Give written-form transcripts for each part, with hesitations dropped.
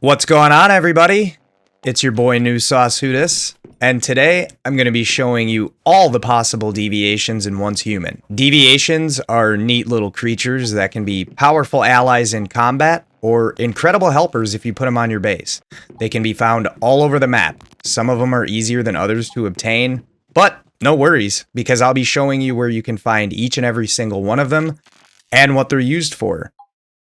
What's going on, everybody? It's your boy New Sauce Hootis, and today I'm going to be showing you all the possible deviations in Once Human. Deviations are neat little creatures that can be powerful allies in combat or incredible helpers if you put them on your base. They can be found all over the map. Some of them are easier than others to obtain, but no worries, because I'll be showing you where you can find each and every single one of them and what they're used for.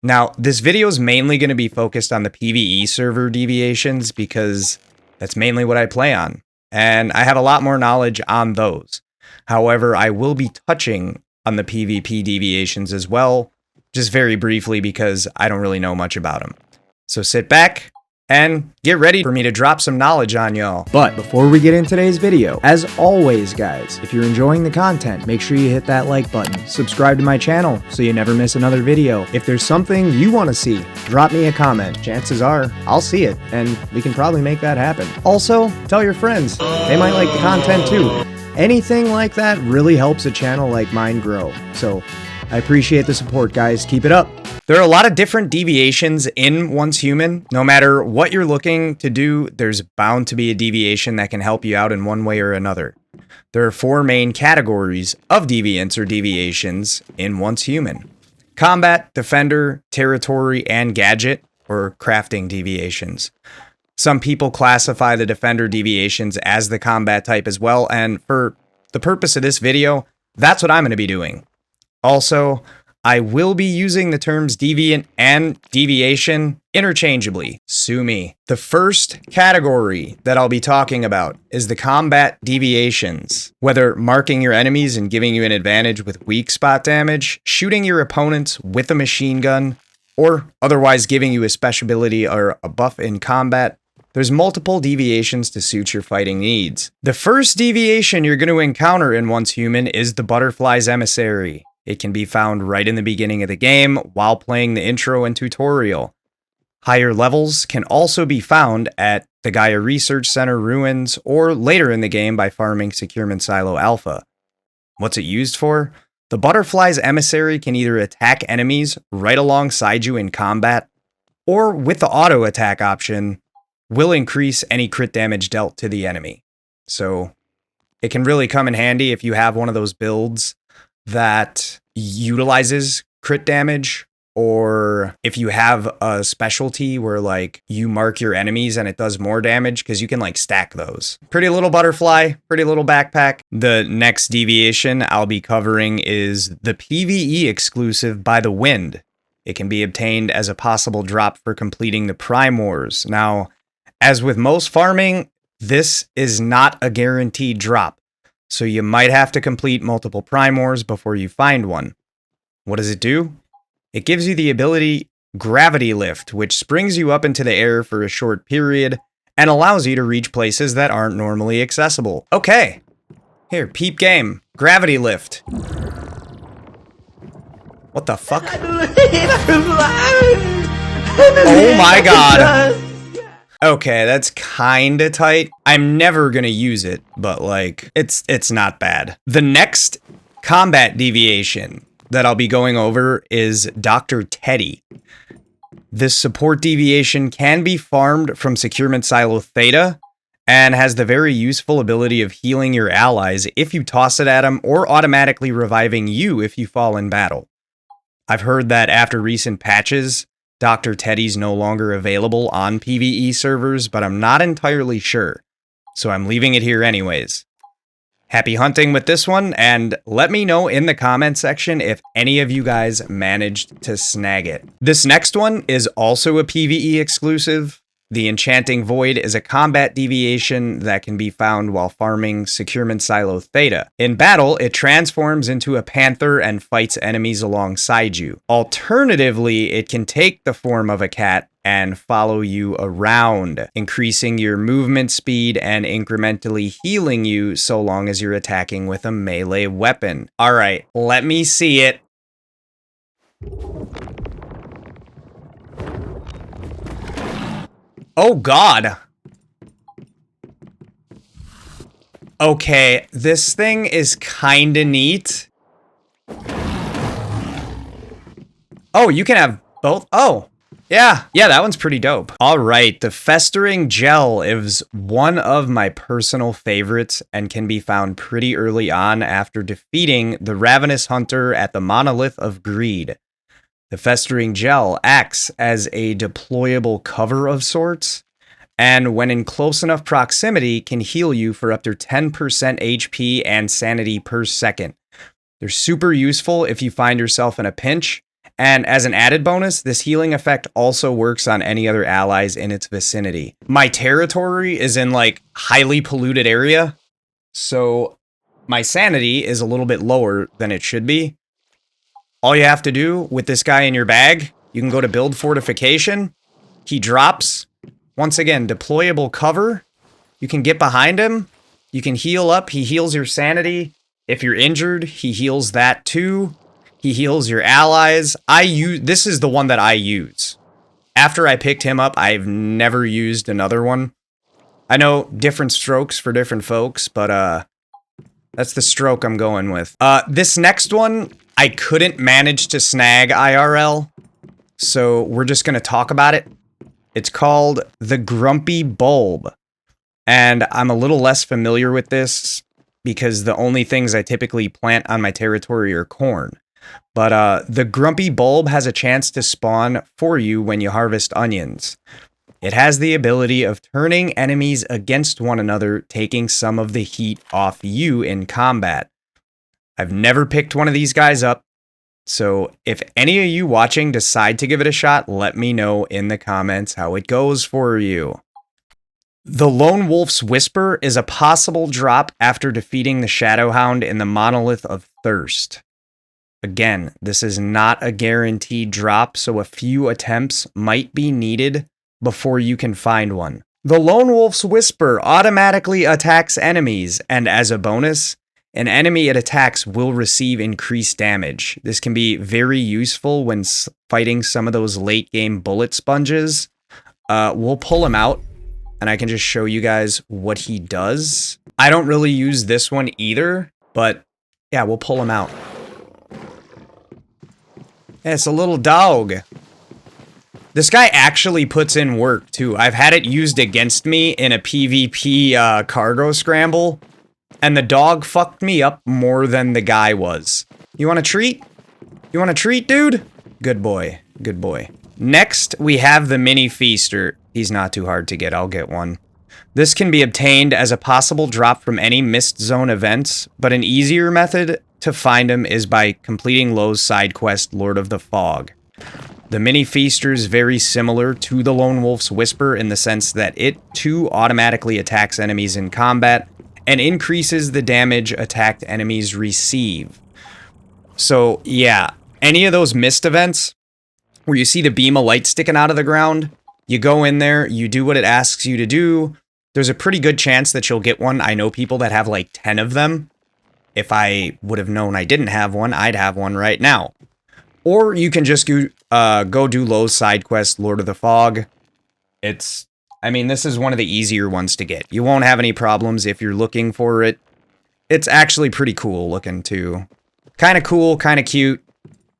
Now, this video is mainly going to be focused on the PvE server deviations because that's mainly what I play on, and I have a lot more knowledge on those. However, I will be touching on the PvP deviations as well, just very briefly because I don't really know much about them. So sit back and get ready for me to drop some knowledge on y'all. But before we get into today's video, as always guys, if you're enjoying the content, make sure you hit that like button. Subscribe to my channel so you never miss another video. If there's something you want to see, drop me a comment. Chances are I'll see it and we can probably make that happen. Also, tell your friends. They might like the content too. Anything like that really helps a channel like mine grow. So I appreciate the support, guys. Keep it up. There are a lot of different deviations in Once Human. No matter what you're looking to do, there's bound to be a deviation that can help you out in one way or another. There are four main categories of deviants or deviations in Once Human: combat, defender, territory, and gadget or crafting deviations. Some people classify the defender deviations as the combat type as well, and for the purpose of this video, that's what I'm going to be doing. Also, I will be using the terms deviant and deviation interchangeably. Sue me. The first category that I'll be talking about is the combat deviations. Whether marking your enemies and giving you an advantage with weak spot damage, shooting your opponents with a machine gun, or otherwise giving you a special ability or a buff in combat, there's multiple deviations to suit your fighting needs. The first deviation you're going to encounter in Once Human is the Butterfly's Emissary. It can be found right in the beginning of the game while playing the intro and tutorial. Higher levels can also be found at the Gaia Research Center ruins or later in the game by farming Securement Silo Alpha. What's it used for? The Butterfly's Emissary can either attack enemies right alongside you in combat, or with the auto attack option, will increase any crit damage dealt to the enemy. So it can really come in handy if you have one of those builds that utilizes crit damage, or if you have a specialty where like you mark your enemies and it does more damage, because you can like stack those. Pretty little butterfly, pretty little backpack. The next deviation I'll be covering is the PvE exclusive By the Wind. It can be obtained as a possible drop for completing the Prime Wars. Now, as with most farming, this is not a guaranteed drop, so you might have to complete multiple Prime Wars before you find one. What does it do? It gives you the ability Gravity Lift, which springs you up into the air for a short period and allows you to reach places that aren't normally accessible. Okay, here, peep game. Gravity Lift. What the fuck? Oh my god. Okay, that's kinda tight. I'm never gonna use it, but like, it's not bad. The next combat deviation that I'll be going over is Dr. Teddy. This support deviation can be farmed from Securement Silo Theta and has the very useful ability of healing your allies if you toss it at them, or automatically reviving you if you fall in battle. I've heard that after recent patches, Dr. Teddy's no longer available on PvE servers, but I'm not entirely sure, so I'm leaving it here anyways. Happy hunting with this one, and let me know in the comment section if any of you guys managed to snag it. This next one is also a PvE exclusive. The Enchanting Void is a combat deviation that can be found while farming Securement Silo Theta. In battle, it transforms into a panther and fights enemies alongside you. Alternatively, it can take the form of a cat and follow you around, increasing your movement speed and incrementally healing you so long as you're attacking with a melee weapon. Alright, let me see it. Oh god. Okay, this thing is kinda neat. Oh, you can have both? Oh, Yeah, that one's pretty dope. All right, the Festering Gel is one of my personal favorites and can be found pretty early on after defeating the Ravenous Hunter at the Monolith of Greed. The Festering Gel acts as a deployable cover of sorts, and when in close enough proximity can heal you for up to 10% HP and sanity per second. They're super useful if you find yourself in a pinch. And as an added bonus, this healing effect also works on any other allies in its vicinity. My territory is in like highly polluted area, so my sanity is a little bit lower than it should be. All you have to do with this guy in your bag, you can go to build fortification. He drops, once again, deployable cover. You can get behind him. You can heal up. He heals your sanity. If you're injured, he heals that too. He heals your allies. This is the one that I use. After I picked him up, I've never used another one. I know different strokes for different folks, but that's the stroke I'm going with. This next one, I couldn't manage to snag IRL, so we're just going to talk about it. It's called the Grumpy Bulb, and I'm a little less familiar with this because the only things I typically plant on my territory are corn. But the Grumpy Bulb has a chance to spawn for you when you harvest onions. It has the ability of turning enemies against one another, taking some of the heat off you in combat. I've never picked one of these guys up, so if any of you watching decide to give it a shot, let me know in the comments how it goes for you. The Lonewolf's Whisper is a possible drop after defeating the Shadowhound in the Monolith of Thirst. Again, this is not a guaranteed drop, so a few attempts might be needed before you can find one. The Lonewolf's Whisper automatically attacks enemies, and as a bonus, an enemy it attacks will receive increased damage. This can be very useful when fighting some of those late-game bullet sponges. We'll pull him out, and I can just show you guys what he does. I don't really use this one either, but yeah, we'll pull him out. It's a little dog. This guy actually puts in work, too. I've had it used against me in a PvP cargo scramble, and the dog fucked me up more than the guy was. You want a treat? You want a treat, dude? Good boy. Good boy. Next, we have the Mini Feaster. He's not too hard to get. I'll get one. This can be obtained as a possible drop from any Mist Zone events, but an easier method to find him is by completing Lowe's side quest, Lord of the Fog. The Mini Feaster is very similar to the Lonewolf's Whisper in the sense that it too automatically attacks enemies in combat and increases the damage attacked enemies receive. So yeah, any of those mist events where you see the beam of light sticking out of the ground, you go in there, you do what it asks you to do. There's a pretty good chance that you'll get one. I know people that have like 10 of them. If I would have known I didn't have one, I'd have one right now. Or you can just go do Lowe's side quest, Lord of the Fog. This is one of the easier ones to get. You won't have any problems if you're looking for it. It's actually pretty cool looking too. Kind of cool, kind of cute.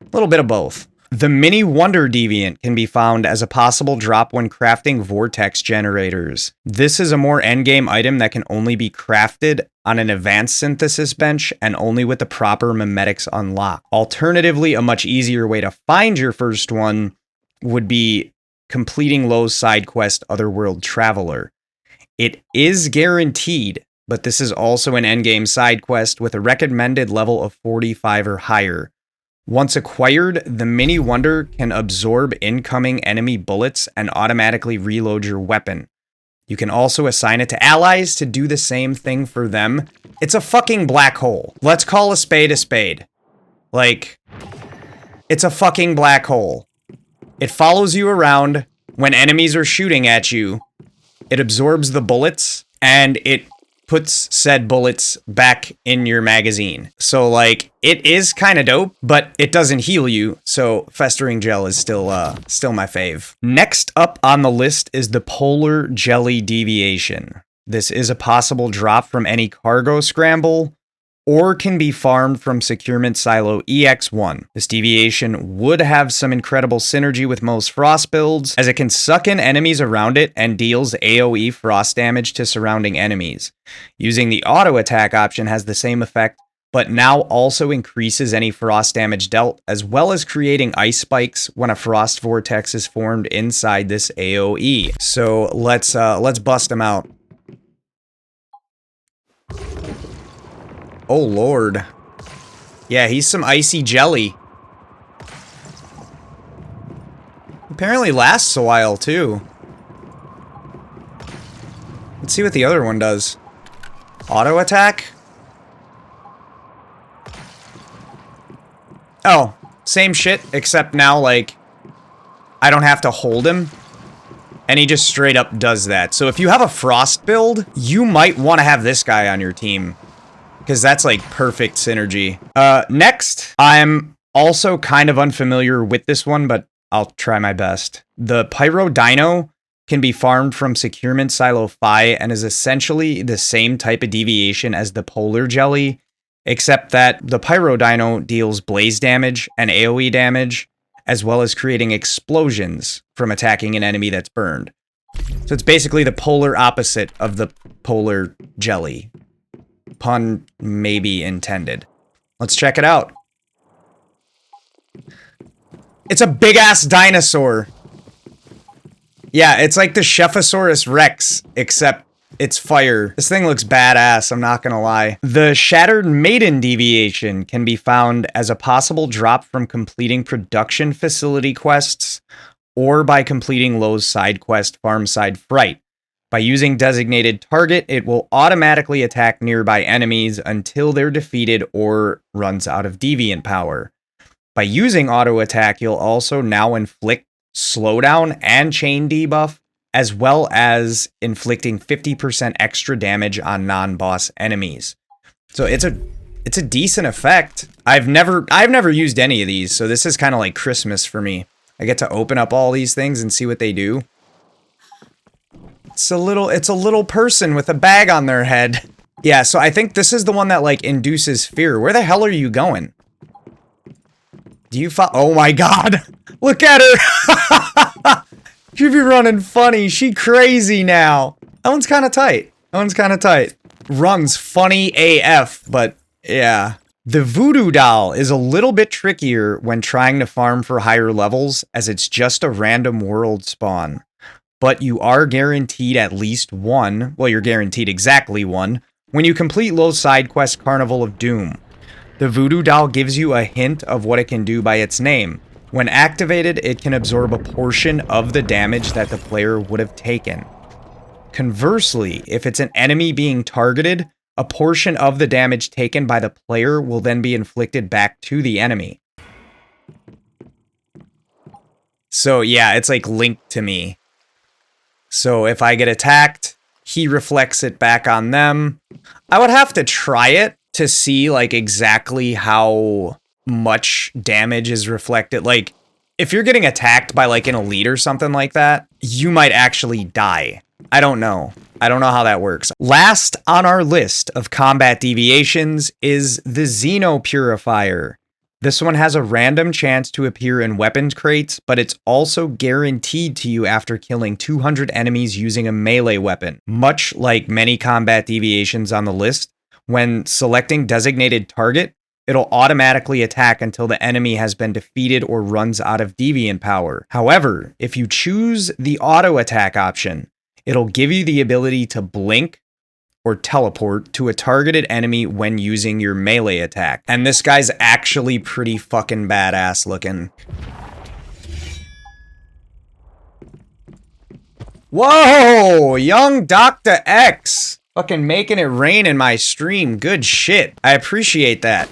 A little bit of both. The Mini Wonder Deviant can be found as a possible drop when crafting vortex generators. This is a more endgame item that can only be crafted on an advanced synthesis bench and only with the proper mimetics unlocked. Alternatively, a much easier way to find your first one would be completing Lowe's side quest, Otherworld Traveler. It is guaranteed, but this is also an endgame side quest with a recommended level of 45 or higher. Once acquired, the Mini Wonder can absorb incoming enemy bullets and automatically reload your weapon. You can also assign it to allies to do the same thing for them. It's a fucking black hole. Let's call a spade a spade. Like, it's a fucking black hole. It follows you around when enemies are shooting at you. It absorbs the bullets, and it puts said bullets back in your magazine. So, like, it is kind of dope, but it doesn't heal you, so Festering Gel is still my fave. Next up on the list is the Polar Jelly Deviation. This is a possible drop from any cargo scramble, or can be farmed from Securement Silo EX1. This deviation would have some incredible synergy with most Frost builds, as it can suck in enemies around it and deals AoE Frost damage to surrounding enemies. Using the auto attack option has the same effect, but now also increases any Frost damage dealt, as well as creating ice spikes when a Frost vortex is formed inside this AoE. So let's bust him out. Oh lord. Yeah, he's some icy jelly. Apparently lasts a while too. Let's see what the other one does. Auto attack? Oh, same shit, except now, like, I don't have to hold him. And he just straight up does that. So if you have a Frost build, you might want to have this guy on your team, because that's, like, perfect synergy. Next, I'm also kind of unfamiliar with this one, but I'll try my best. The Pyro Dino can be farmed from Securement Silo Phi and is essentially the same type of deviation as the Polar Jelly, except that the Pyro Dino deals blaze damage and AoE damage, as well as creating explosions from attacking an enemy that's burned. So it's basically the polar opposite of the Polar Jelly. Pun maybe intended. Let's check it out. It's a big-ass dinosaur. Yeah, it's like the Chefosaurus Rex, except it's fire. This thing looks badass, I'm not gonna lie. The Shattered Maiden deviation can be found as a possible drop from completing production facility quests or by completing Lowe's side quest Farmside Fright. By using designated target, it will automatically attack nearby enemies until they're defeated or runs out of deviant power. By using auto attack, you'll also now inflict slowdown and chain debuff, as well as inflicting 50% extra damage on non-boss enemies. So it's a decent effect. I've never used any of these, so this is kind of like Christmas for me. I get to open up all these things and see what they do. It's a little person with a bag on their head. Yeah, so I think this is the one that like induces fear. Where the hell are you going? Do you oh my god! Look at her! She be running funny. She crazy now. That one's kind of tight. That one's kind of tight. Runs funny AF, but yeah. The Voodoo Doll is a little bit trickier when trying to farm for higher levels, as it's just a random world spawn. But you are guaranteed at least one, well, you're guaranteed exactly one, when you complete Lowe's side quest Carnival of Doom. The Voodoo Doll gives you a hint of what it can do by its name. When activated, it can absorb a portion of the damage that the player would have taken. Conversely, if it's an enemy being targeted, a portion of the damage taken by the player will then be inflicted back to the enemy. So yeah, it's like linked to me. So if I get attacked, he reflects it back on them. I would have to try it to see like exactly how much damage is reflected. Like, if you're getting attacked by like an elite or something like that, you might actually die. I don't know. I don't know how that works. Last on our list of combat deviations is the Zeno-Purifier. This one has a random chance to appear in weapons crates, but it's also guaranteed to you after killing 200 enemies using a melee weapon. Much like many combat deviations on the list, when selecting designated target, it'll automatically attack until the enemy has been defeated or runs out of deviant power. However, if you choose the auto attack option, it'll give you the ability to blink or teleport to a targeted enemy when using your melee attack. And this guy's actually pretty fucking badass looking. Whoa! Young Dr. X! Fucking making it rain in my stream. Good shit. I appreciate that.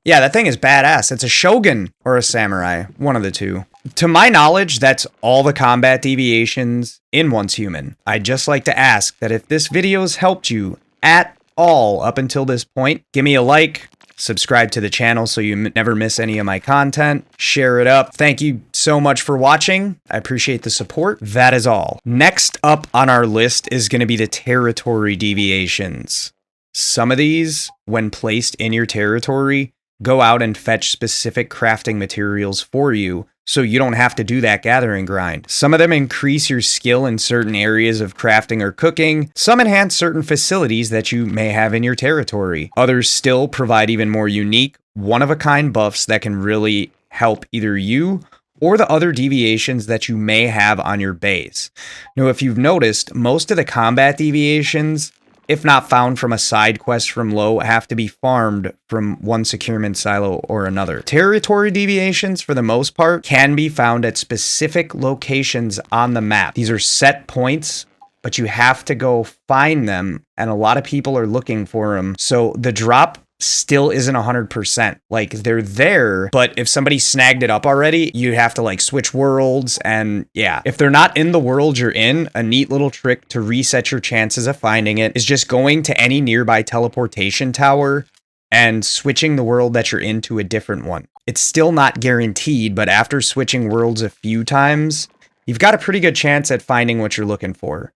Yeah, that thing is badass. It's a shogun or a samurai, one of the two. To my knowledge, that's all the combat deviations in Once Human. I'd just like to ask that if this video's helped you at all up until this point, give me a like, Subscribe to the channel so you never miss any of my content. Share it up. Thank you so much for watching. I appreciate the support. That is all. Next up on our list is going to be the territory deviations. Some of these, when placed in your territory, go out and fetch specific crafting materials for you, so you don't have to do that gathering grind. Some of them increase your skill in certain areas of crafting or cooking. Some enhance certain facilities that you may have in your territory. Others still provide even more unique, one-of-a-kind buffs that can really help either you or the other deviations that you may have on your base. Now, if you've noticed, most of the combat deviations, if not found from a side quest from low, have to be farmed from one securement silo or another. Territory deviations, for the most part, can be found at specific locations on the map. These are set points, but you have to go find them, and a lot of people are looking for them. So the drop still isn't 100%. Like, they're there, but if somebody snagged it up already, you have to like switch worlds, and yeah, if they're not in the world you're in, a neat little trick to reset your chances of finding it is just going to any nearby teleportation tower and switching the world that you're in to a different one. It's still not guaranteed, but after switching worlds a few times, you've got a pretty good chance at finding what you're looking for.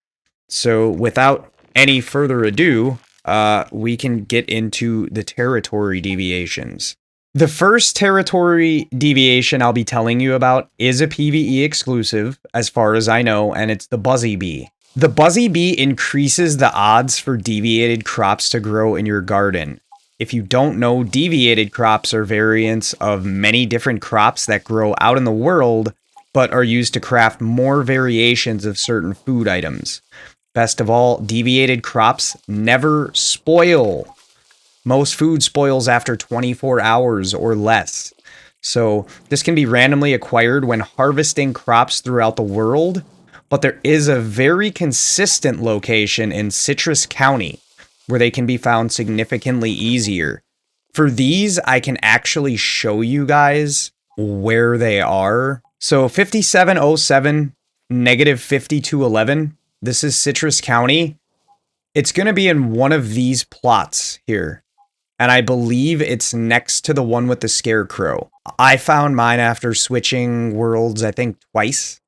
So without any further ado, we can get into the territory deviations. The first territory deviation I'll be telling you about is a PvE exclusive, as far as I know, and it's the Buzzy Bee. The Buzzy Bee increases the odds for deviated crops to grow in your garden. If you don't know, deviated crops are variants of many different crops that grow out in the world, but are used to craft more variations of certain food items. Best of all, deviated crops never spoil. Most food spoils after 24 hours or less. So this can be randomly acquired when harvesting crops throughout the world, but there is a very consistent location in Citrus County where they can be found significantly easier. For these, I can actually show you guys where they are. So 5707, negative 5211. This is Citrus County. It's going to be in one of these plots here. And I believe it's next to the one with the scarecrow. I found mine after switching worlds, I think twice.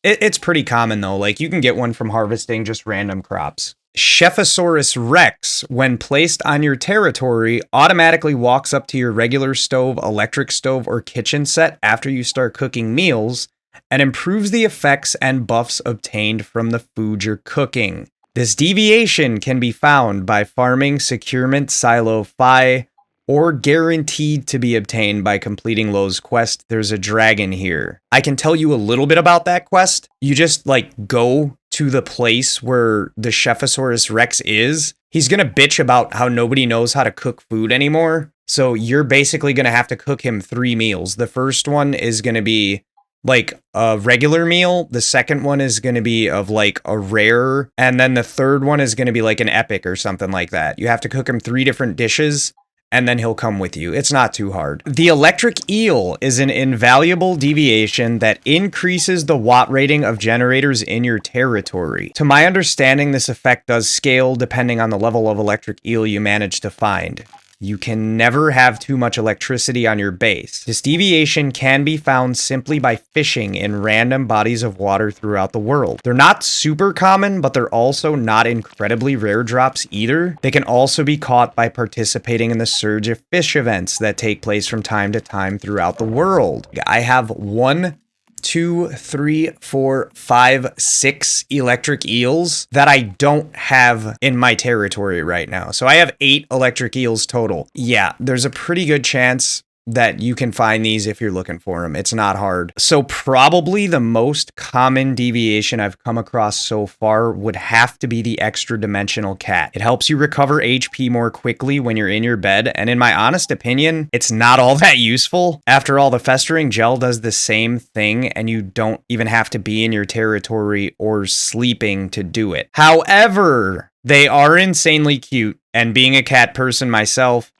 It's pretty common though. Like, you can get one from harvesting just random crops. Chefosaurus Rex, when placed on your territory, automatically walks up to your regular stove, electric stove, or kitchen set after you start cooking meals, and improves the effects and buffs obtained from the food you're cooking. This deviation can be found by farming Securement Silo Phi, or guaranteed to be obtained by completing Lowe's quest. There's a dragon here. I can tell you a little bit about that quest. You just like go to the place where the Chefosaurus Rex is. He's gonna bitch about how nobody knows how to cook food anymore. So you're basically gonna have to cook him 3 meals. The first one is gonna be like a regular meal, the second one is going to be of like a rare, and then the third one is going to be like an epic or something like that. You have to cook him 3 different dishes, and then he'll come with you. It's not too hard. The electric eel is an invaluable deviation that increases the watt rating of generators in your territory. To my understanding, this effect does scale depending on the level of electric eel you manage to find. You can never have too much electricity on your base. This deviation can be found simply by fishing in random bodies of water throughout the world. They're not super common, but they're also not incredibly rare drops either. They can also be caught by participating in the surge of fish events that take place from time to time throughout the world. I have 1, 2, 3, 4, 5, 6 electric eels that I don't have in my territory right now. So I have 8 electric eels total. Yeah, there's a pretty good chance that you can find these if you're looking for them. It's not hard. So probably the most common deviation I've come across so far would have to be the Extradimensional Cat. It helps you recover HP more quickly when you're in your bed, and in my honest opinion, it's not all that useful. After all, the Festering Gel does the same thing, and you don't even have to be in your territory or sleeping to do it. However, they are insanely cute, and being a cat person myself,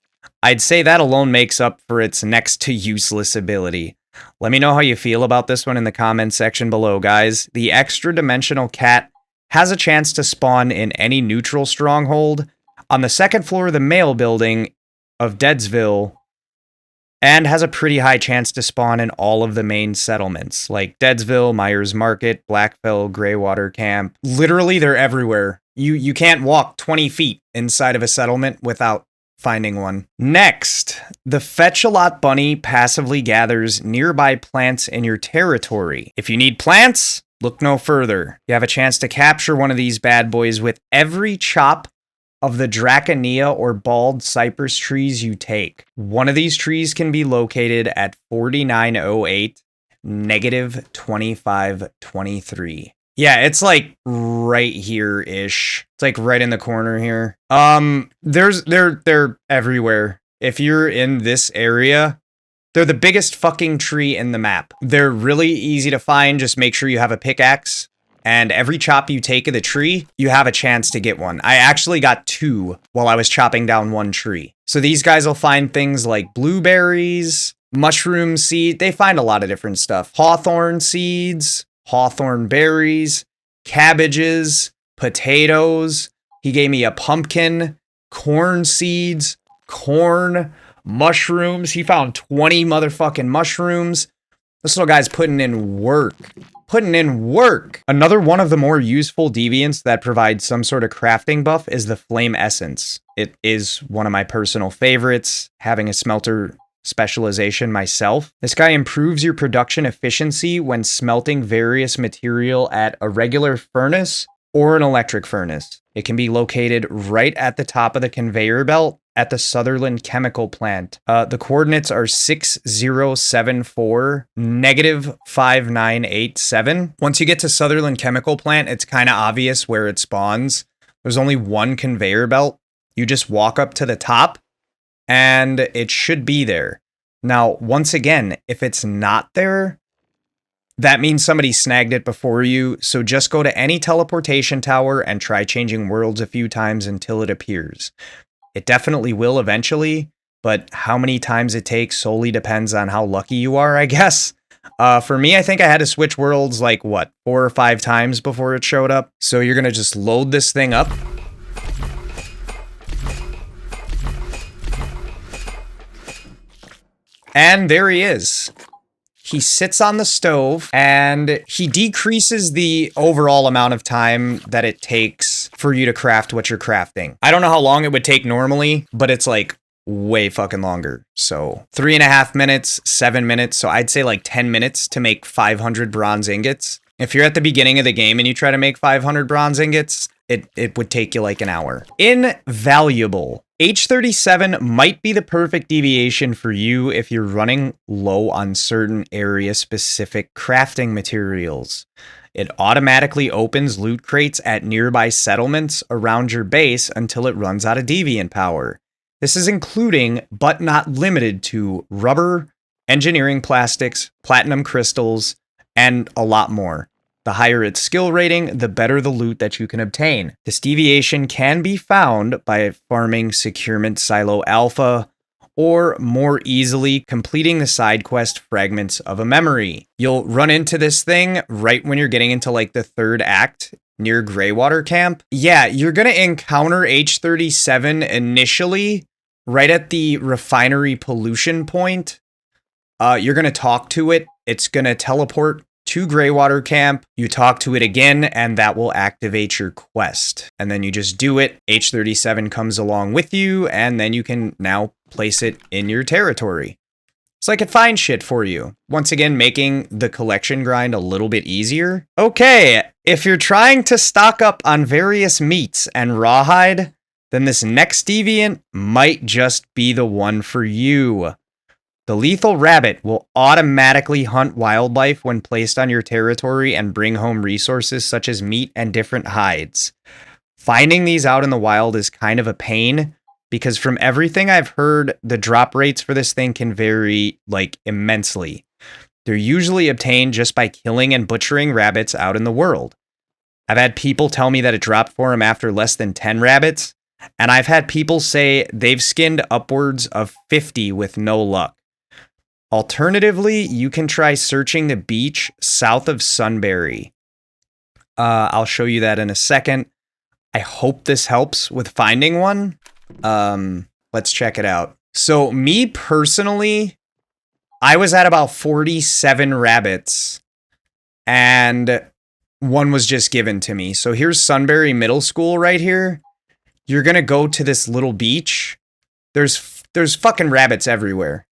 I'd say that alone makes up for its next to useless ability. Let me know how you feel about this one in the comments section below, guys. The Extradimensional Cat has a chance to spawn in any neutral stronghold. On the second floor of the mail building, of Deadsville and has a pretty high chance to spawn in all of the main settlements, like Deadsville, Myers Market, Blackfell, Greywater Camp. Literally, they're everywhere. You can't walk 20 feet inside of a settlement without finding one. Next, the Fetch-A-Lot Bunny passively gathers nearby plants in your territory. If you need plants, look no further. You have a chance to capture one of these bad boys with every chop of the Draconia or bald cypress trees you take. One of these trees can be located at 4908, -2523. Yeah, it's like right here-ish. It's like right in the corner here. They're everywhere. If you're in this area, they're the biggest fucking tree in the map. They're really easy to find. Just make sure you have a pickaxe. And every chop you take of the tree, you have a chance to get one. I actually got 2 while I was chopping down one tree. So these guys will find things like blueberries, mushroom seed. They find a lot of different stuff. Hawthorn seeds, hawthorn berries, cabbages, potatoes. He gave me a pumpkin, corn seeds, corn, mushrooms. He found 20 motherfucking mushrooms. This little guy's putting in work. Another one of the more useful deviants that provides some sort of crafting buff is the Flame Essence. It is one of my personal favorites, having a smelter specialization myself. This guy improves your production efficiency when smelting various material at a regular furnace or an electric furnace. It can be located right at the top of the conveyor belt at the Sutherland Chemical Plant. The coordinates are 6074 -5987. Once you get to Sutherland Chemical Plant, it's kind of obvious where it spawns. There's only one conveyor belt. You just walk up to the top and it should be there. Now, once again, if it's not there, that means somebody snagged it before you, so just go to any teleportation tower and try changing worlds a few times until it appears. It definitely will eventually, but how many times it takes solely depends on how lucky you are, I guess. For me, I think I had to switch worlds like, 4 or 5 times before it showed up. So you're going to just load this thing up. And there he is. He sits on the stove and he decreases the overall amount of time that it takes for you to craft what you're crafting. I don't know how long it would take normally, but it's like way fucking longer. So 3.5 minutes, 7 minutes. So I'd say like 10 minutes to make 500 bronze ingots. If you're at the beginning of the game and you try to make 500 bronze ingots, it would take you like an hour. Invaluable. H37 might be the perfect deviation for you if you're running low on certain area-specific crafting materials. It automatically opens loot crates at nearby settlements around your base until it runs out of deviant power. This is including, but not limited to, rubber, engineering plastics, platinum crystals, and a lot more. The higher its skill rating, the better the loot that you can obtain. This deviation can be found by farming Securement Silo Alpha, or more easily completing the side quest Fragments of a Memory. You'll run into this thing right when you're getting into like the 3rd act near Greywater Camp. Yeah, you're gonna encounter H37 initially right at the refinery pollution point. You're gonna talk to it. It's gonna teleport to Greywater Camp, you talk to it again, and that will activate your quest. And then you just do it, H37 comes along with you, and then you can now place it in your territory. It's like it finds shit for you. Once again, making the collection grind a little bit easier. Okay, if you're trying to stock up on various meats and rawhide, then this next deviant might just be the one for you. The lethal rabbit will automatically hunt wildlife when placed on your territory and bring home resources such as meat and different hides. Finding these out in the wild is kind of a pain because from everything I've heard, the drop rates for this thing can vary like immensely. They're usually obtained just by killing and butchering rabbits out in the world. I've had people tell me that it dropped for them after less than 10 rabbits, and I've had people say they've skinned upwards of 50 with no luck. Alternatively, you can try searching the beach south of Sunbury. I'll show you that in a second. I hope this helps with finding one. Let's check it out. So me personally, I was at about 47 rabbits and one was just given to me. So here's Sunbury Middle School right here. You're going to go to this little beach. There's fucking rabbits everywhere.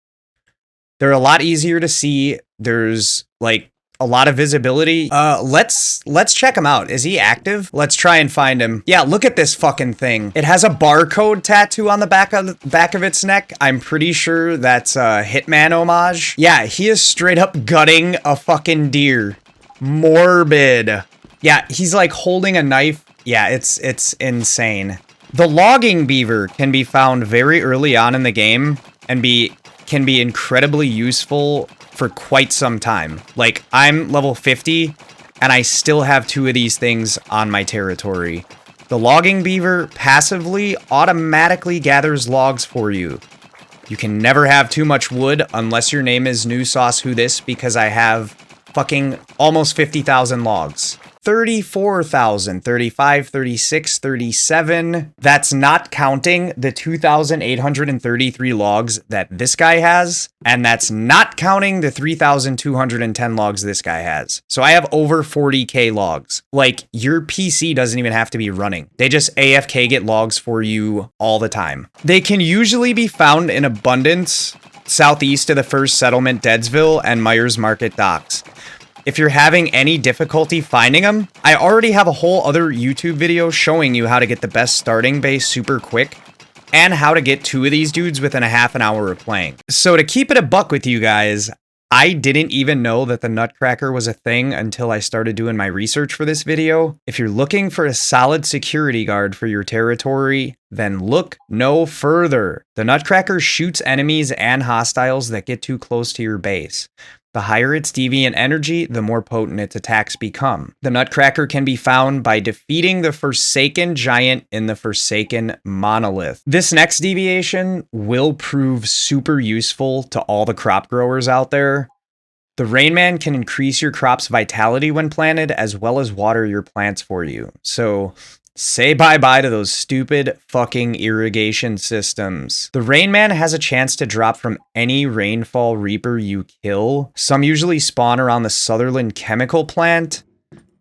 They're a lot easier to see. There's like a lot of visibility. Let's check him out. Is he active? Let's try and find him. Yeah, look at this fucking thing. It has a barcode tattoo on the back of its neck. I'm pretty sure that's a Hitman homage. Yeah, he is straight up gutting a fucking deer. Morbid. Yeah, he's like holding a knife. Yeah, it's insane. The logging beaver can be found very early on in the game and can be incredibly useful for quite some time. Like, I'm level 50 and I still have 2 of these things on my territory. The logging beaver passively automatically gathers logs for you. You can never have too much wood unless your name is New Sauce Who This, because I have fucking almost 50,000 logs. 34,000, 35, 36, 37. That's not counting the 2,833 logs that this guy has. And that's not counting the 3,210 logs this guy has. So I have over 40k logs. Like, your PC doesn't even have to be running. They just AFK get logs for you all the time. They can usually be found in abundance southeast of the first settlement, Deadsville, and Myers Market Docks. If you're having any difficulty finding them, I already have a whole other YouTube video showing you how to get the best starting base super quick and how to get 2 of these dudes within a half an hour of playing. So to keep it a buck with you guys, I didn't even know that the Nutcracker was a thing until I started doing my research for this video. If you're looking for a solid security guard for your territory, then look no further. The Nutcracker shoots enemies and hostiles that get too close to your base. The higher its deviant energy, the more potent its attacks become. The Nutcracker can be found by defeating the Forsaken Giant in the Forsaken Monolith. This next deviation will prove super useful to all the crop growers out there. The Rain Man can increase your crop's vitality when planted, as well as water your plants for you. So say bye-bye to those stupid fucking irrigation systems. The Rain Man has a chance to drop from any Rainfall Reaper you kill. Some usually spawn around the Sutherland Chemical Plant.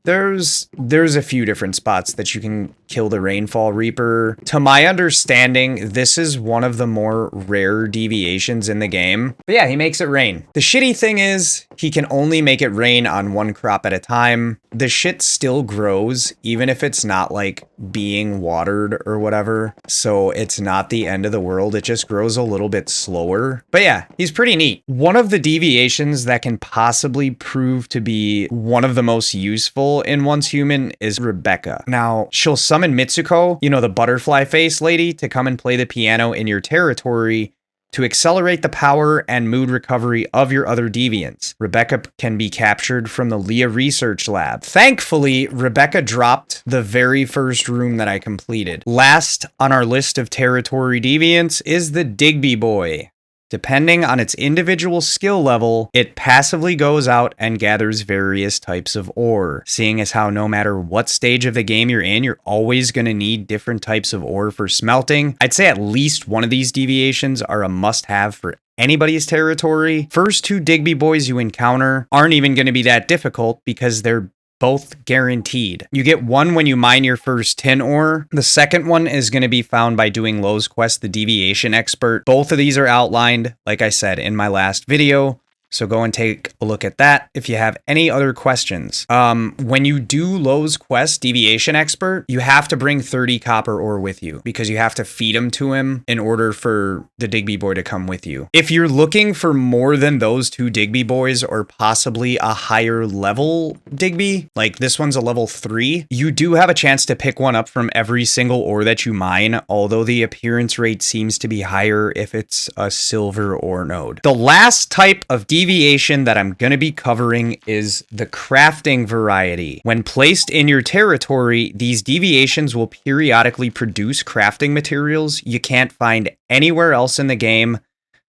There's a few different spots that you can kill the Rainfall Reaper. To my understanding, this is one of the more rare deviations in the game. But yeah, he makes it rain. The shitty thing is, he can only make it rain on one crop at a time. The shit still grows, even if it's not like being watered or whatever. So it's not the end of the world. It just grows a little bit slower. But yeah, he's pretty neat. One of the deviations that can possibly prove to be one of the most useful in Once Human is Rebecca. Now, she'll summon Mitsuko, you know, the butterfly face lady, to come and play the piano in your territory to accelerate the power and mood recovery of your other deviants. Rebecca can be captured from the Leah Research Lab. Thankfully, Rebecca dropped the very first room that I completed. Last on our list of territory deviants is the Digby Boy. Depending on its individual skill level, it passively goes out and gathers various types of ore. Seeing as how no matter what stage of the game you're in, you're always going to need different types of ore for smelting. I'd say at least one of these deviations are a must-have for anybody's territory. First 2 Digby Boys you encounter aren't even going to be that difficult because they're both guaranteed. You get one when you mine your first tin ore. The second one is going to be found by doing Lowe's Quest, the Deviation Expert. Both of these are outlined, like I said, in my last video. So go and take a look at that if you have any other questions. When you do Lowe's Quest Deviation Expert, you have to bring 30 copper ore with you because you have to feed them to him in order for the Digby Boy to come with you. If you're looking for more than those 2 Digby Boys or possibly a higher level Digby, like this one's a level 3, you do have a chance to pick one up from every single ore that you mine, although the appearance rate seems to be higher if it's a silver ore node. The last type of deviation that I'm going to be covering is the crafting variety. When placed in your territory, these deviations will periodically produce crafting materials you can't find anywhere else in the game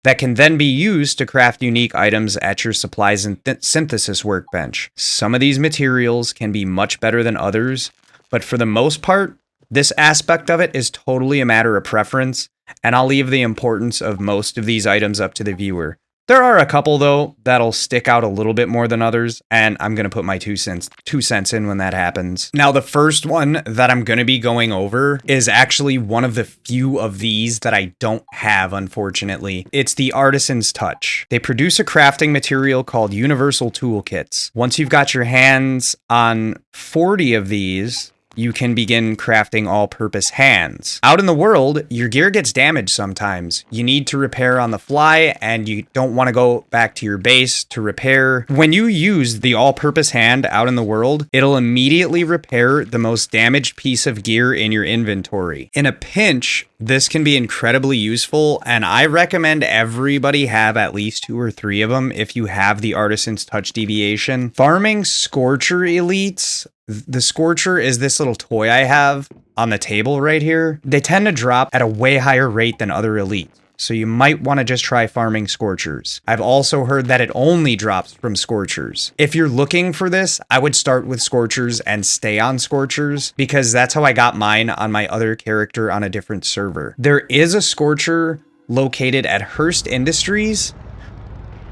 that can then be used to craft unique items at your supplies and synthesis workbench. Some of these materials can be much better than others, but for the most part, this aspect of it is totally a matter of preference. and I'll leave the importance of most of these items up to the viewer. There are a couple, though, that'll stick out a little bit more than others, and I'm going to put my two cents in when that happens. Now, the first one that I'm going to be going over is actually one of the few of these that I don't have, unfortunately. It's the Artisan's Touch. They produce a crafting material called Universal Toolkits. Once you've got your hands on 40 of these, you can begin crafting all-purpose hands. Out in the world, your gear gets damaged sometimes. You need to repair on the fly, and you don't want to go back to your base to repair. When you use the all-purpose hand out in the world, it'll immediately repair the most damaged piece of gear in your inventory. In a pinch, this can be incredibly useful, and I recommend everybody have at least 2 or 3 of them if you have the Artisan's Touch deviation. Farming Scorcher elites. The Scorcher is this little toy I have on the table right here. They tend to drop at a way higher rate than other elites, so you might want to just try farming Scorchers. I've also heard that it only drops from Scorchers. If you're looking for this, I would start with Scorchers and stay on Scorchers, because that's how I got mine on my other character on a different server. There is a Scorcher located at Hearst Industries.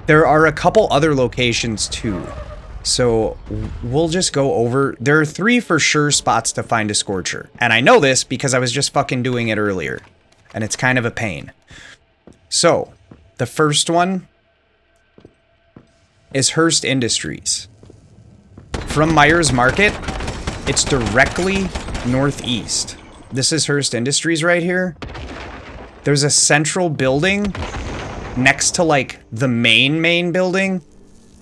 There are a couple other locations too. So we'll just go over. There are 3 for sure spots to find a Scorcher. And I know this because I was just fucking doing it earlier. And it's kind of a pain. So, the first one is Hearst Industries. From Myers Market, it's directly northeast. This is Hearst Industries right here. There's a central building next to like the main building,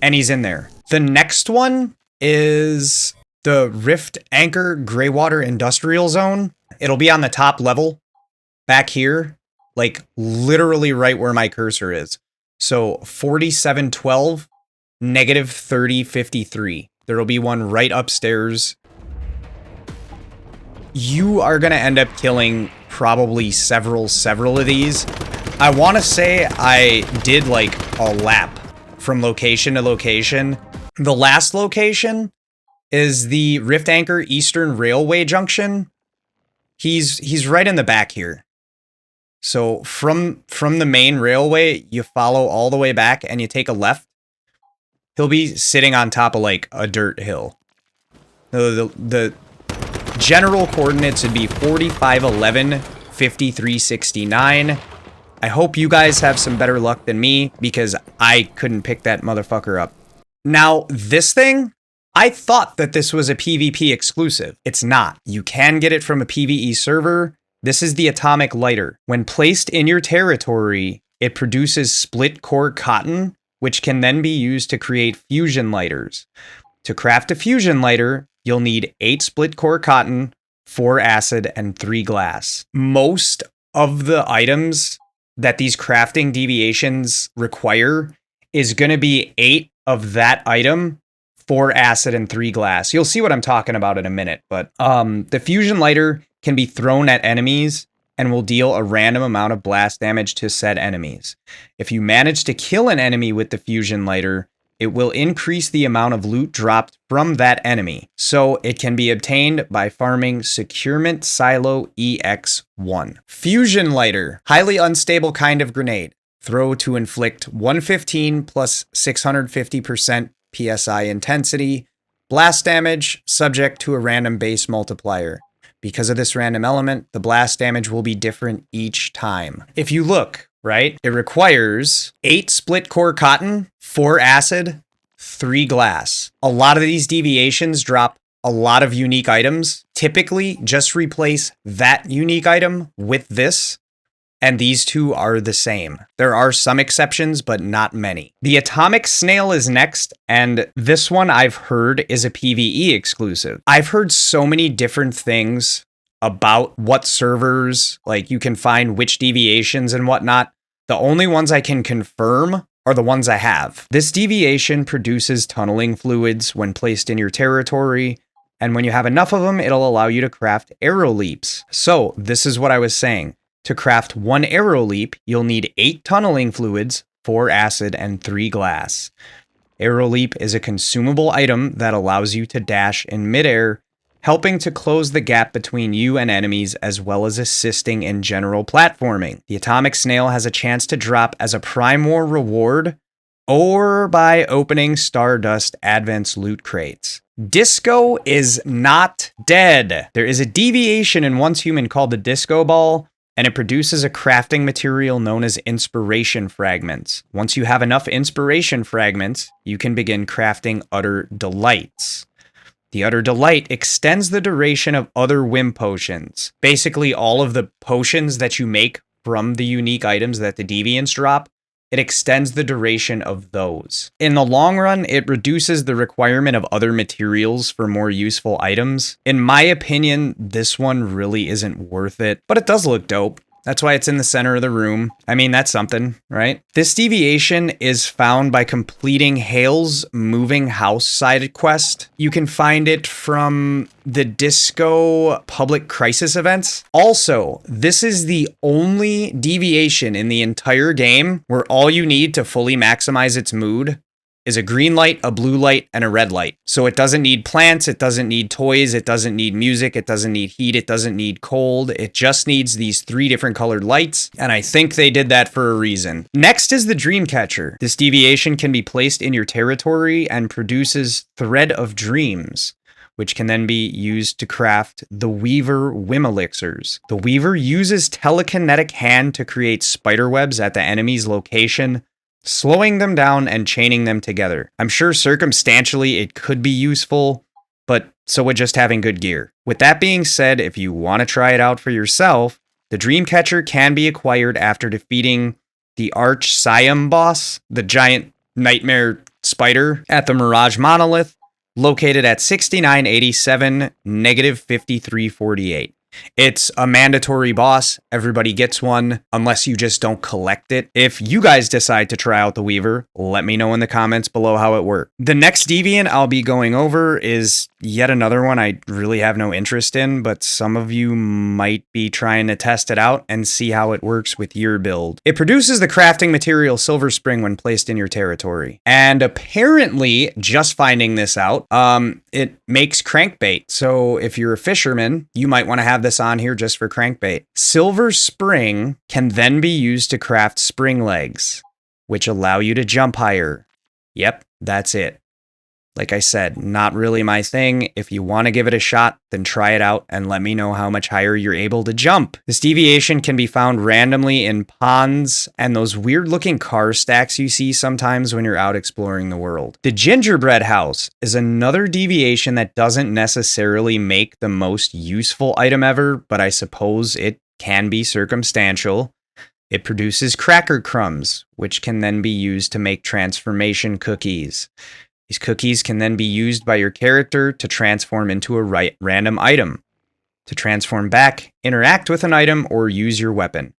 and he's in there. The next one is the Rift Anchor Greywater Industrial Zone. It'll be on the top level back here, like literally right where my cursor is. So 4712, negative 3053. There'll be one right upstairs. You are going to end up killing probably several of these. I want to say I did like a lap from location to location. The last location is the Rift Anchor Eastern Railway Junction. He's right in the back here. So from the main railway, you follow all the way back and you take a left. He'll be sitting on top of like a dirt hill. The general coordinates would be 4511, 5369. I hope you guys have some better luck than me because I couldn't pick that motherfucker up. Now, this thing, I thought that this was a PvP exclusive. It's not. You can get it from a PvE server. This is the Atomic Lighter. When placed in your territory, it produces split core cotton, which can then be used to create fusion lighters. To craft a fusion lighter, you'll need 8 split core cotton, 4 acid, and 3 glass. Most of the items that these crafting deviations require is going to be 8 of that item, 4 acid and 3 glass. You'll see what I'm talking about in a minute, but the fusion lighter can be thrown at enemies and will deal a random amount of blast damage to said enemies. If you manage to kill an enemy with the fusion lighter, it will increase the amount of loot dropped from that enemy. So it can be obtained by farming Securement Silo EX1. Fusion lighter, highly unstable kind of grenade. Throw to inflict 115 plus 650% PSI intensity. Blast damage, subject to a random base multiplier. Because of this random element, the blast damage will be different each time. If you look, right, it requires 8 split core cotton, 4 acid, 3 glass. A lot of these deviations drop a lot of unique items. Typically, just replace that unique item with this, and these two are the same. There are some exceptions, but not many. The Atomic Snail is next, and this one I've heard is a PvE exclusive. I've heard so many different things about what servers, like you can find which deviations and whatnot. The only ones I can confirm are the ones I have. This deviation produces tunneling fluids when placed in your territory, and when you have enough of them, it'll allow you to craft arrow leaps. So this is what I was saying. To craft 1 arrow leap, you'll need 8 tunneling fluids, 4 acid, and 3 glass. Arrow leap is a consumable item that allows you to dash in midair, helping to close the gap between you and enemies as well as assisting in general platforming. The Atomic Snail has a chance to drop as a Prime War reward or by opening Stardust Advent's loot crates. Disco is not dead. There is a deviation in Once Human called the Disco Ball, and it produces a crafting material known as Inspiration Fragments. Once you have enough Inspiration Fragments, you can begin crafting Utter Delights. The Utter Delight extends the duration of other Whim Potions. Basically, all of the potions that you make from the unique items that the Deviants drop, it extends the duration of those. In the long run, it reduces the requirement of other materials for more useful items. In my opinion, this one really isn't worth it, but it does look dope. That's why it's in the center of the room. I mean, that's something, right? This deviation is found by completing Hale's Moving House side quest. You can find it from the Disco Public Crisis events. Also, this is the only deviation in the entire game where all you need to fully maximize its mood is a green light, a blue light, and a red light. So it doesn't need plants, it doesn't need toys, it doesn't need music, it doesn't need heat, it doesn't need cold. It just needs these 3 different colored lights, and I think they did that for a reason. Next is the Dreamcatcher. This deviation can be placed in your territory and produces Thread of Dreams, which can then be used to craft the Weaver Whim Elixirs. The Weaver uses telekinetic hand to create spiderwebs at the enemy's location, slowing them down and chaining them together. I'm sure circumstantially it could be useful, but so would just having good gear. With that being said, if you want to try it out for yourself, the Dreamcatcher can be acquired after defeating the Arch Siam boss, the giant nightmare spider, at the Mirage Monolith, located at 6987, -5348. It's a mandatory boss. Everybody gets one, unless you just don't collect it. If you guys decide to try out the Weaver, let me know in the comments below how it worked. The next deviant I'll be going over is yet another one I really have no interest in, but some of you might be trying to test it out and see how it works with your build. It produces the crafting material Silver Spring when placed in your territory. And apparently, just finding this out, it makes crankbait. So if you're a fisherman, you might want to have this on here just for crankbait. Silver Spring can then be used to craft spring legs, which allow you to jump higher. Yep, that's it. Like I said, not really my thing. If you want to give it a shot, then try it out and let me know how much higher you're able to jump. This deviation can be found randomly in ponds and those weird looking car stacks you see sometimes when you're out exploring the world. The Gingerbread House is another deviation that doesn't necessarily make the most useful item ever, but I suppose it can be circumstantial. It produces cracker crumbs, which can then be used to make transformation cookies. These cookies can then be used by your character to transform into a random item. To transform back, interact with an item, or use your weapon.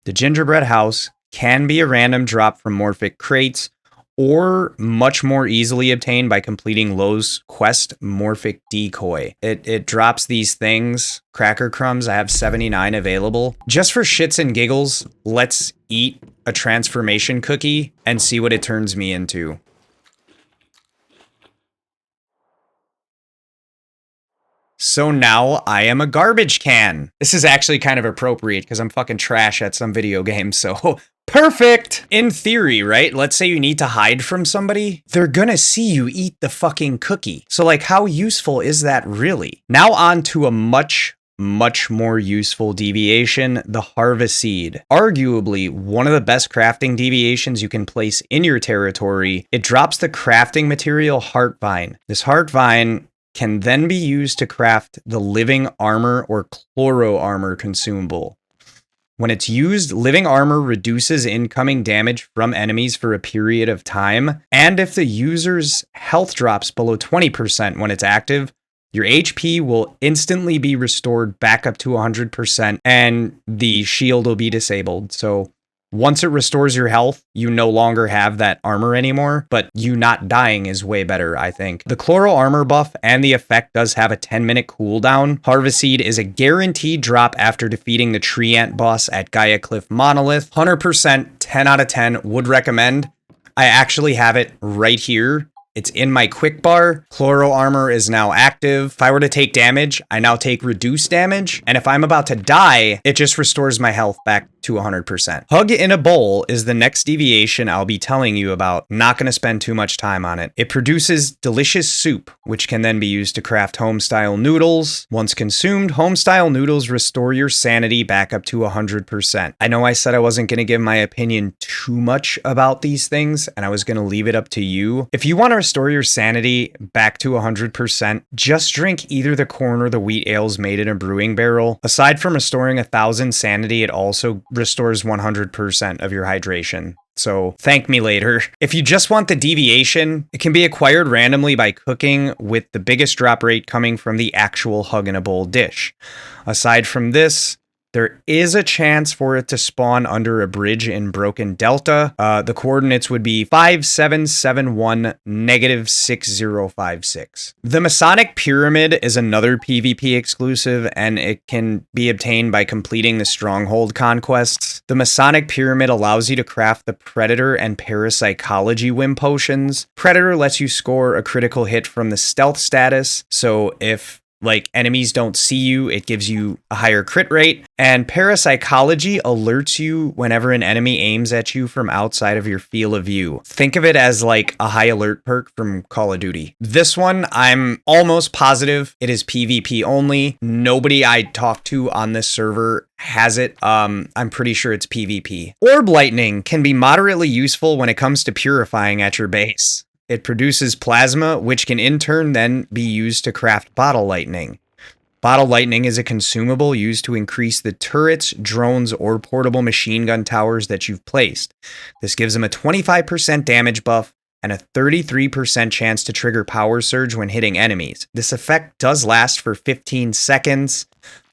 The Gingerbread House can be a random drop from Morphic crates, or much more easily obtained by completing Lowe's Quest Morphic Decoy. It drops these things, cracker crumbs. I have 79 available. Just for shits and giggles, let's eat a transformation cookie and see what it turns me into. So now I am a garbage can. This is actually kind of appropriate because I'm fucking trash at some video games, so perfect! In theory, right? Let's say you need to hide from somebody. They're gonna see you eat the fucking cookie. So like, how useful is that really? Now on to a much more useful deviation, the Harveseed. Arguably one of the best crafting deviations you can place in your territory. It drops the crafting material Heartvine. This Heartvine can then be used to craft the Living Armor or Chloro Armor consumable. When it's used, Living Armor reduces incoming damage from enemies for a period of time, and if the user's health drops below 20% when it's active, your HP will instantly be restored back up to 100%, and the shield will be disabled. So once it restores your health, you no longer have that armor anymore, but you not dying is way better, I think. The Chloro Armor buff and the effect does have a 10-minute cooldown. Harveseed is a guaranteed drop after defeating the Tree Ant boss at Gaia Cliff Monolith. 100%, 10 out of 10, would recommend. I actually have it right here It's in my quick bar. Chloro armor is now active. If I were to take damage, I now take reduced damage. And if I'm about to die, it just restores my health back to 100%. Hug in a Bowl is the next deviation I'll be telling you about. Not going to spend too much time on it. It produces delicious soup, which can then be used to craft home-style noodles. Once consumed, home-style noodles restore your sanity back up to 100%. I know I said I wasn't going to give my opinion too much about these things, and I was going to leave it up to you. If you want to restore your sanity back to 100%, just drink either the corn or the wheat ales made in a brewing barrel. Aside from restoring 1,000 sanity, it also restores 100% of your hydration. So thank me later. If you just want the deviation, it can be acquired randomly by cooking, with the biggest drop rate coming from the actual Hug in a Bowl dish. Aside from this, there is a chance for it to spawn under a bridge in Broken Delta. The coordinates would be 5771 -6056. The Masonic Pyramid is another PvP exclusive, and it can be obtained by completing the Stronghold conquests. The Masonic Pyramid allows you to craft the Predator and Parapsychology Whim potions. Predator lets you score a critical hit from the stealth status, so if enemies don't see you, it gives you a higher crit rate. And Parapsychology alerts you whenever an enemy aims at you from outside of your field of view. Think of it as like a high alert perk from Call of Duty. This one, I'm almost positive it is PvP only. Nobody I talked to on this server has it. I'm pretty sure it's PvP. Orb Lightning can be moderately useful when it comes to purifying at your base. It produces plasma, which can in turn then be used to craft Bottle Lightning. Bottle Lightning is a consumable used to increase the turrets, drones, or portable machine gun towers that you've placed. This gives them a 25% damage buff and a 33% chance to trigger Power Surge when hitting enemies. This effect does last for 15 seconds,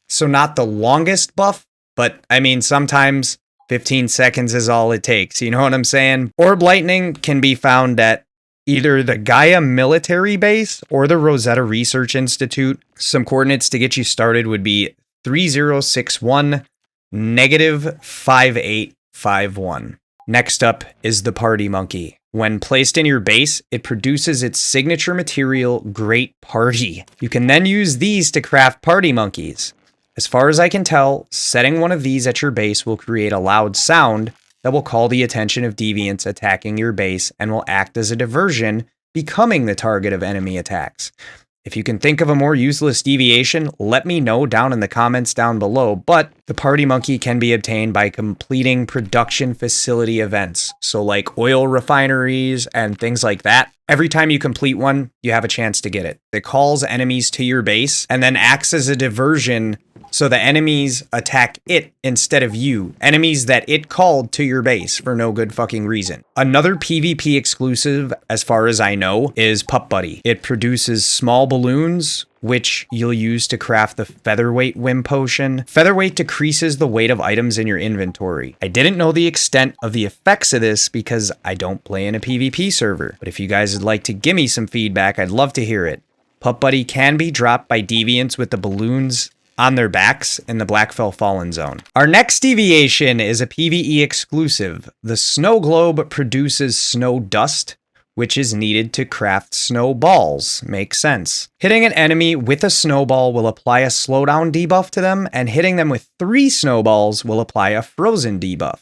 so not the longest buff, but I mean, sometimes 15 seconds is all it takes, you know what I'm saying? Orb Lightning can be found at either the Gaia Military Base or the Rosetta Research Institute. Some coordinates to get you started would be 3061 -5851. Next up is the Party Monkey. When placed in your base, it produces its signature material, Great Party. You can then use these to craft party monkeys. As far as I can tell, setting one of these at your base will create a loud sound that will call the attention of deviants attacking your base and will act as a diversion, becoming the target of enemy attacks. If you can think of a more useless deviation, let me know down in the comments down below, but the Party Monkey can be obtained by completing production facility events, so like oil refineries and things like that. Every time you complete one, you have a chance to get it. It calls enemies to your base and then acts as a diversion, so the enemies attack it instead of you. Enemies that it called to your base for no good fucking reason. Another PvP exclusive, as far as I know, is Pup Buddy. It produces small balloons, which you'll use to craft the Featherweight Whim potion. Featherweight decreases the weight of items in your inventory. I didn't know the extent of the effects of this because I don't play in a PvP server, but if you guys would like to give me some feedback, I'd love to hear it. Pup Buddy can be dropped by deviants with the balloons on their backs in the Blackfell Fallen Zone. Our next deviation is a PvE exclusive. The Snow Globe produces snow dust, which is needed to craft snowballs. Makes sense. Hitting an enemy with a snowball will apply a slowdown debuff to them, and hitting them with 3 snowballs will apply a frozen debuff,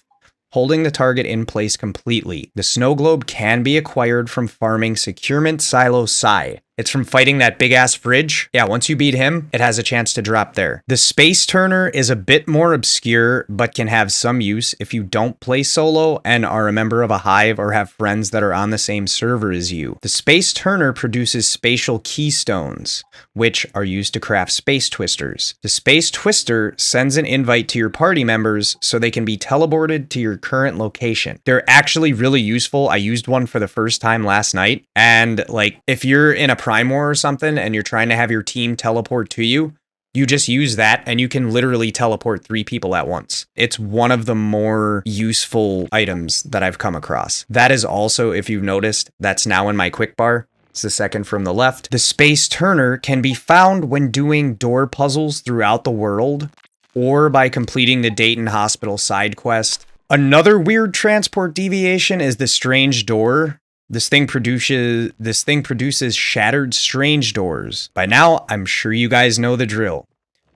holding the target in place completely. The Snow Globe can be acquired from farming Securement Silo Sai. It's from fighting that big-ass fridge. Yeah, once you beat him, it has a chance to drop there. The Space Turner is a bit more obscure, but can have some use if you don't play solo and are a member of a hive or have friends that are on the same server as you. The Space Turner produces spatial keystones, which are used to craft space twisters. The Space Twister sends an invite to your party members so they can be teleported to your current location. They're actually really useful. I used one for the first time last night, and if you're in a Prime War or something and you're trying to have your team teleport to you, you just use that and you can literally teleport 3 people at once. It's one of the more useful items that I've come across. That is also, if you've noticed, that's now in my quick bar. It's the second from the left. The Space Turner can be found when doing door puzzles throughout the world or by completing the Dayton Hospital side quest. Another weird transport deviation is the Strange Door. This thing produces shattered strange doors. By now, I'm sure you guys know the drill.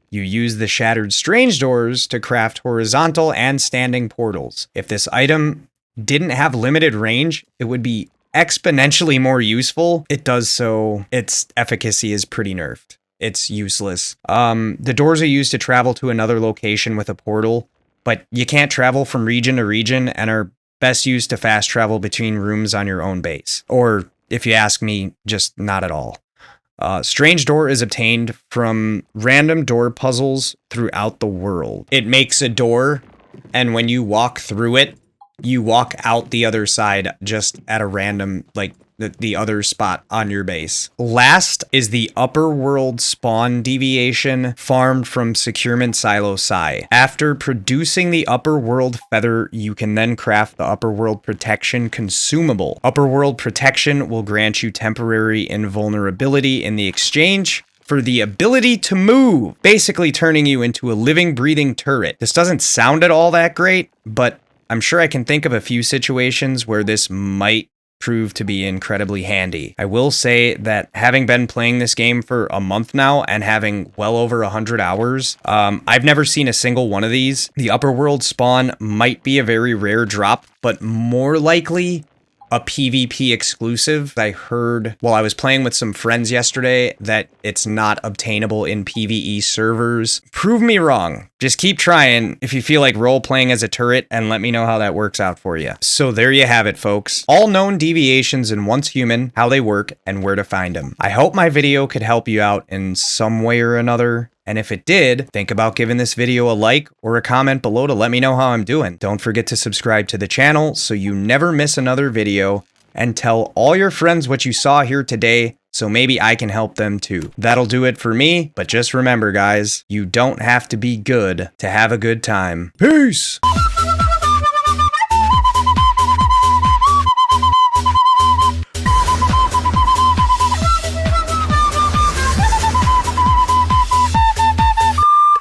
You use the shattered strange doors to craft horizontal and standing portals. If this item didn't have limited range, it would be exponentially more useful. It does so. Its efficacy is pretty nerfed. It's useless. The doors are used to travel to another location with a portal, but you can't travel from region to region and are best used to fast travel between rooms on your own base. Or, if you ask me, just not at all. Strange Door is obtained from random door puzzles throughout the world. It makes a door, and when you walk through it, you walk out the other side just at a random, like, the other spot on your base. Last is the Upper World Spawn Deviation farmed from Securement Silo Psi. After producing the Upper World Feather, you can then craft the Upper World Protection consumable. Upper World Protection will grant you temporary invulnerability in the exchange for the ability to move, basically turning you into a living, breathing turret. This doesn't sound at all that great, but I'm sure I can think of a few situations where this might prove to be incredibly handy. I will say that having been playing this game for a month now and having well over 100 hours, I've never seen a single one of these. The Upper World Spawn might be a very rare drop, but more likely a PvP exclusive. I heard while I was playing with some friends yesterday that it's not obtainable in PvE servers. Prove me wrong. Just keep trying if you feel like role-playing as a turret and let me know how that works out for you. So there you have it, folks. All known deviations in Once Human, how they work, and where to find them. I hope my video could help you out in some way or another. And if it did, think about giving this video a like or a comment below to let me know how I'm doing. Don't forget to subscribe to the channel so you never miss another video, and tell all your friends what you saw here today so maybe I can help them too. That'll do it for me, but just remember guys, you don't have to be good to have a good time. Peace!